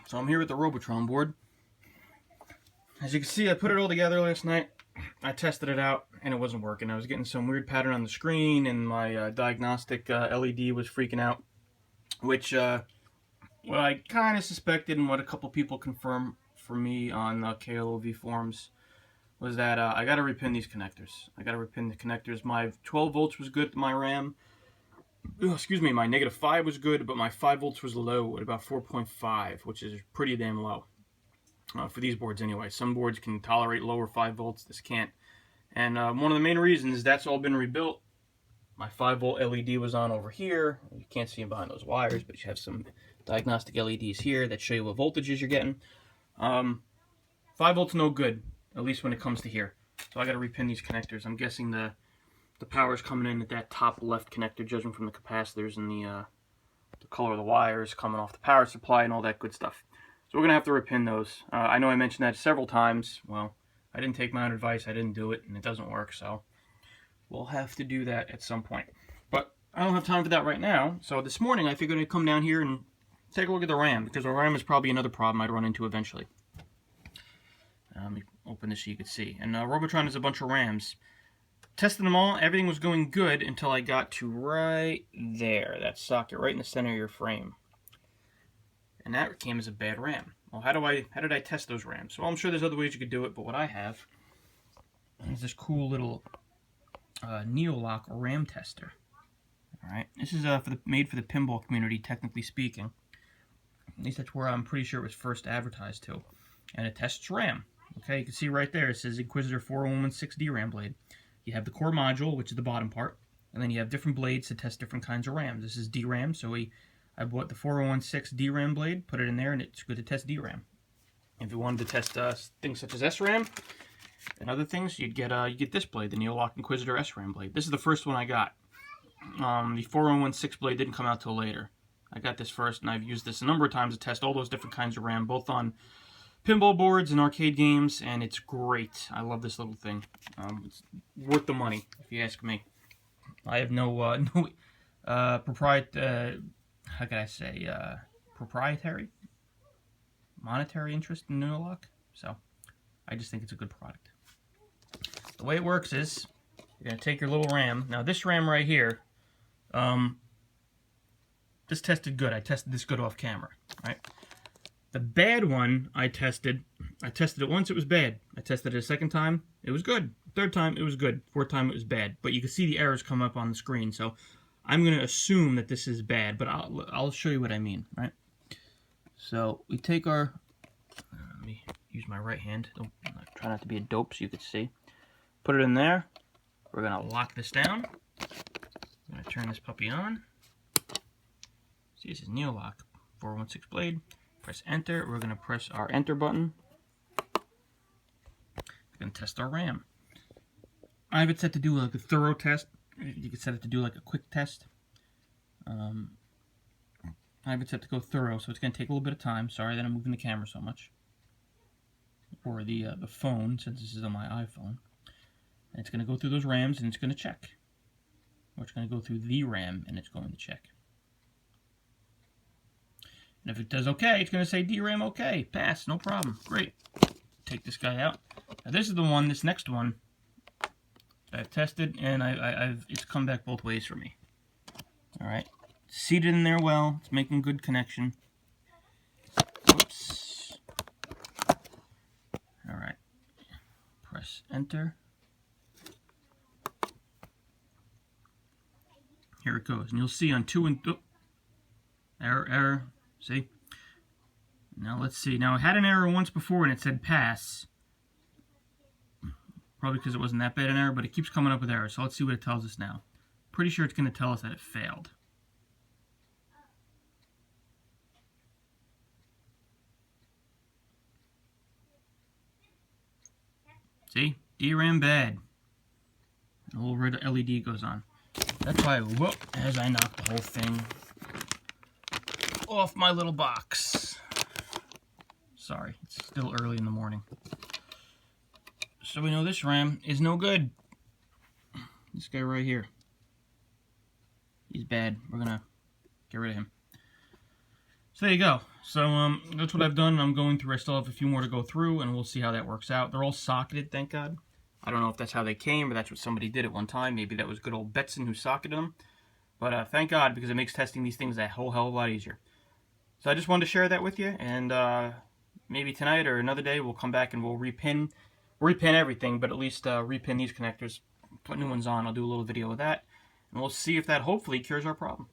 So I'm here with the Robotron board. As you can see, I put it all together last night. I tested it out, and it wasn't working. I was getting some weird pattern on the screen, and my diagnostic LED was freaking out, which what I kind of suspected and what a couple people confirmed for me on KLOV forums was that I got to repin these connectors. I got to repin the connectors. My 12 volts was good, my RAM. Excuse me, my -5 was good, but my 5 volts was low at about 4.5, which is pretty damn low. For these boards anyway. Some boards can tolerate lower 5 volts, this can't. And one of the main reasons that's all been rebuilt. My 5 volt LED was on over here. You can't see them behind those wires, but you have some diagnostic LEDs here that show you what voltages you're getting. 5 volts no good, at least when it comes to here. So I got to repin these connectors. I'm guessing the power's coming in at that top left connector, judging from the capacitors and the color of the wires coming off the power supply and all that good stuff. So we're going to have to repin those. I know I mentioned that several times. Well, I didn't take my own advice. I didn't do it, and it doesn't work, so we'll have to do that at some point. But I don't have time for that right now, so this morning I figured I'd come down here and take a look at the RAM, because the RAM is probably another problem I'd run into eventually. Let me open this so you can see. And Robotron is a bunch of RAMs. Tested them all, everything was going good until I got to right there, that socket right in the center of your frame. And that came as a bad RAM. Well, how did I test those RAMs? Well, I'm sure there's other ways you could do it, but what I have is this cool little Neoloch RAM tester. All right, this is made for the pinball community, technically speaking. At least that's where I'm pretty sure it was first advertised to. And it tests RAM. Okay, you can see right there it says Inquisitor 4116 DRAM blade. You have the core module, which is the bottom part, and then you have different blades to test different kinds of RAMs. This is DRAM, so I bought the 4016 DRAM blade, put it in there, and it's good to test DRAM. If you wanted to test things such as SRAM and other things, you get this blade, the Neoloch Inquisitor SRAM blade. This is the first one I got. The 4016 blade didn't come out till later. I got this first, and I've used this a number of times to test all those different kinds of RAM, both on pinball boards and arcade games, and it's great. I love this little thing. It's worth the money, if you ask me. I have no proprietary, monetary interest in Neoloch, so I just think it's a good product. The way it works is you're going to take your little RAM. Now this RAM right here, this tested good. I tested this good off camera, right? The bad one I tested it once, it was bad. I tested it a second time, it was good. Third time, it was good. Fourth time, it was bad. But you can see the errors come up on the screen, so I'm going to assume that this is bad, but I'll show you what I mean, right? So we take our, let me use my right hand. Try not to be a dope so you can see. Put it in there. We're going to lock this down. I'm going to turn this puppy on. See, this is Neoloch 416 blade. Press enter. We're going to press our enter button. We're going to test our RAM. I have it set to do like a thorough test. You can set it to do like a quick test. I have it set to go thorough, so it's going to take a little bit of time. Sorry that I'm moving the camera so much. Or the phone, since this is on my iPhone. And it's going to go through those RAMs and it's going to check. Or it's going to go through the RAM and it's going to check. And if it does okay, it's going to say DRAM okay. Pass, no problem. Great. Take this guy out. Now this is the one, this next one, I've tested, and it's come back both ways for me. Alright. Seated in there well. It's making good connection. Whoops. Alright. Press enter. Here it goes. And you'll see on 2 and... Oh, error. See? Now let's see. Now I had an error once before and it said pass. Probably because it wasn't that bad an error, but it keeps coming up with errors. So let's see what it tells us now. Pretty sure it's going to tell us that it failed. See? DRAM bad. A little red LED goes on. That's why, whoop, as I knock the whole thing off my little box. Sorry, it's still early in the morning. So we know this RAM is no good. This guy right here. He's bad. We're gonna get rid of him. So there you go. So that's what I've done. I'm going through. I still have a few more to go through, and we'll see how that works out. They're all socketed, thank God. I don't know if that's how they came, or that's what somebody did at one time. Maybe that was good old Betson who socketed them. But thank God, because it makes testing these things a whole hell of a lot easier. So I just wanted to share that with you, and maybe tonight or another day we'll come back and we'll repin everything, but at least repin these connectors, put new ones on. I'll do a little video of that, and we'll see if that hopefully cures our problem.